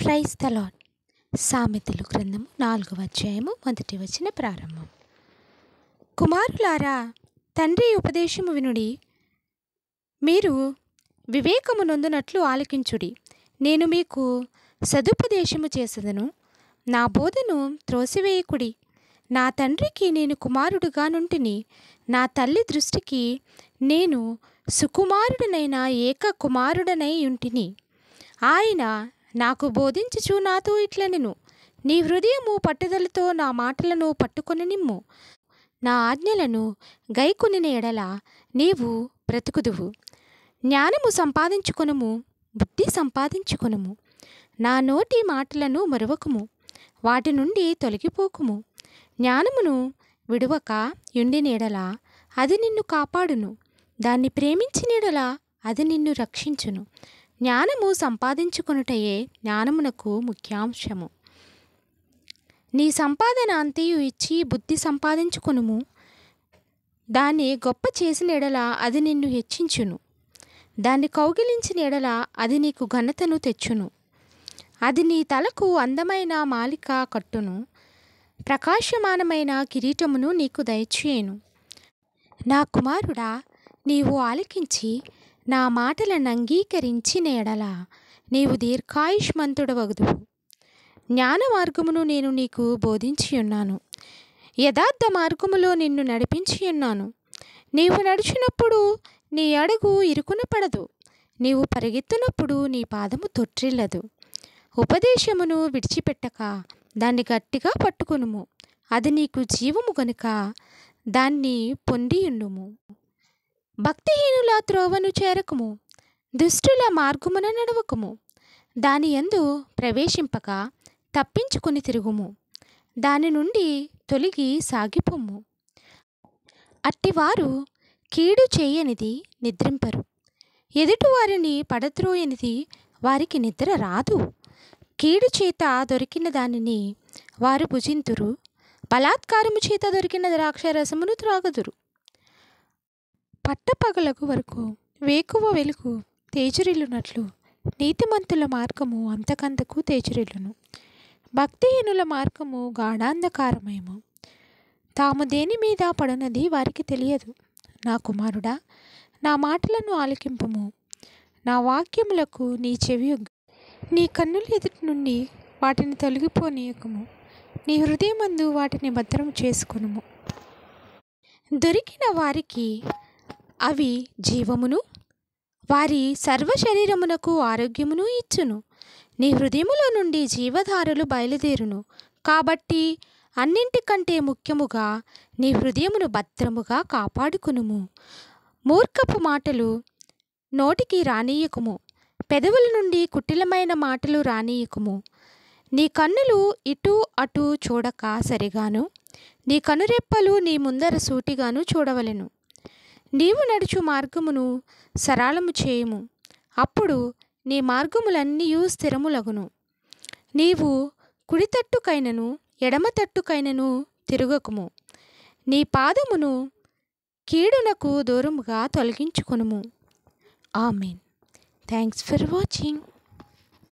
Praise the lord. సామెతలు గ్రంథము 4వ అధ్యాయము 1వ వచనం ప్రారంభం. కుమారులారా, తండ్రి ఉపదేశము వినుడి, మీరు వివేకము నొందునట్లు ఆలకించుడి. నేను మీకు సదుపదేశము చేసెదను, నా బోధను త్రోసివేయకుడి. నా తండ్రికి నేను కుమారుడుగా నుంటిని, నా తల్లి దృష్టికి నేను సుకుమారుడనైన ఏక కుమారుడనై ఉంటిని. ఆయన నాకు బోధించుచు నాతో ఇట్లనెను, నీ హృదయము పట్టుదలతో నా మాటలను పట్టుకొని నిమ్ము. నా ఆజ్ఞలను గైకొనిన ఎడల నీవు బ్రతుకుదువు. జ్ఞానము సంపాదించుకొనుము, బుద్ధి సంపాదించుకొనుము. నా నోటి మాటలను మరువకుము, వాటి నుండి తొలగిపోకుము. జ్ఞానమును విడువక యుండిన ఎడల అది నిన్ను కాపాడును, దాన్ని ప్రేమించిన ఎడల అది నిన్ను రక్షించును. జ్ఞానము సంపాదించుకొనుటయే జ్ఞానమునకు ముఖ్యాంశము. నీ సంపాదన అంతయు ఇచ్చి బుద్ధి సంపాదించుకొనుము, దాన్ని గొప్ప చేసిన ఎడల అది నిన్ను హెచ్చించును. దాన్ని కౌగిలించిన ఎడల అది నీకు ఘనతను తెచ్చును. అది నీ తలకు అందమైన మాలిక కట్టును, ప్రకాశమానమైన కిరీటమును నీకు దయచేయును. నా కుమారుడా, నీవు ఆలకించి నా మాటలను అంగీకరించిన ఎడల నీవు దీర్ఘాయుష్మంతుడవగుదువు. జ్ఞాన మార్గమును నేను నీకు బోధించియున్నాను, యథార్థ మార్గములో నిన్ను నడిపించియున్నాను. నీవు నడిచినప్పుడు నీ అడుగు ఇరుకున పడదు, నీవు పరిగెత్తునప్పుడు నీ పాదము తొట్రిల్లదు. ఉపదేశమును విడిచిపెట్టక దాన్ని గట్టిగా పట్టుకొనుము, అది నీకు జీవము గనుక దాన్ని పొందియుండుము. భక్తిహీనుల త్రోవను చేరకుము, దుష్టుల మార్గమున నడవకుము. దాని యందు ప్రవేశింపక తప్పించుకొని తిరుగుము, దాని నుండి తొలగి సాగిపోము. అట్టివారు కీడు చేయనిది నిద్రింపరు, ఎదుటివారిని పడద్రోయనిది వారికి నిద్ర రాదు. కీడు చేత దొరికిన దానిని వారు భుజింతురు, బలాత్కారము చేత దొరికిన ద్రాక్షరసమును త్రాగదురు. పట్టపగలగు వరకు వేకువ వెలుగు తేజరిల్లునట్లు నీతిమంతుల మార్గము అంతకంతకు తేజరిల్లును. భక్తిహీనుల మార్గము గాఢాంధకారమయము, తాము దేని మీద పడనది వారికి తెలియదు. నా కుమారుడా, నా మాటలను ఆలకింపుము, నా వాక్యములకు నీ చెవియొగ్గు. నీ కన్నుల ఎదుటి నుండి వాటిని తొలగిపోనీయకము, నీ హృదయమందు వాటిని భద్రం చేసుకొనుము. దొరికిన వారికి అవి జీవమును, వారి సర్వ శరీరమునకు ఆరోగ్యమును ఇచ్చును. నీ హృదయములో నుండి జీవధారలు బయలుదేరును. కాబట్టి అన్నింటికంటే ముఖ్యముగా నీ హృదయమును భద్రముగా కాపాడుకునుము. మూర్ఖపు మాటలు నోటికి రానీయకుము, పెదవుల నుండి కుటిలమైన మాటలు రానీయకుము. నీ కన్నులు ఇటు అటు చూడక సరిగాను, నీ కనురెప్పలు నీ ముందర సూటిగాను చూడవలెను. నీవు నడుచు మార్గమును సరళము చేయుము, అప్పుడు నీ మార్గములన్నీయు స్థిరములగును. నీవు కుడి తట్టుకైనను ఎడమ తట్టుకైనను తిరుగకుము. నీ పాదమును కీడునకు దూరముగా తొలగించుకొనుము. ఆమేన్. Thanks for watching.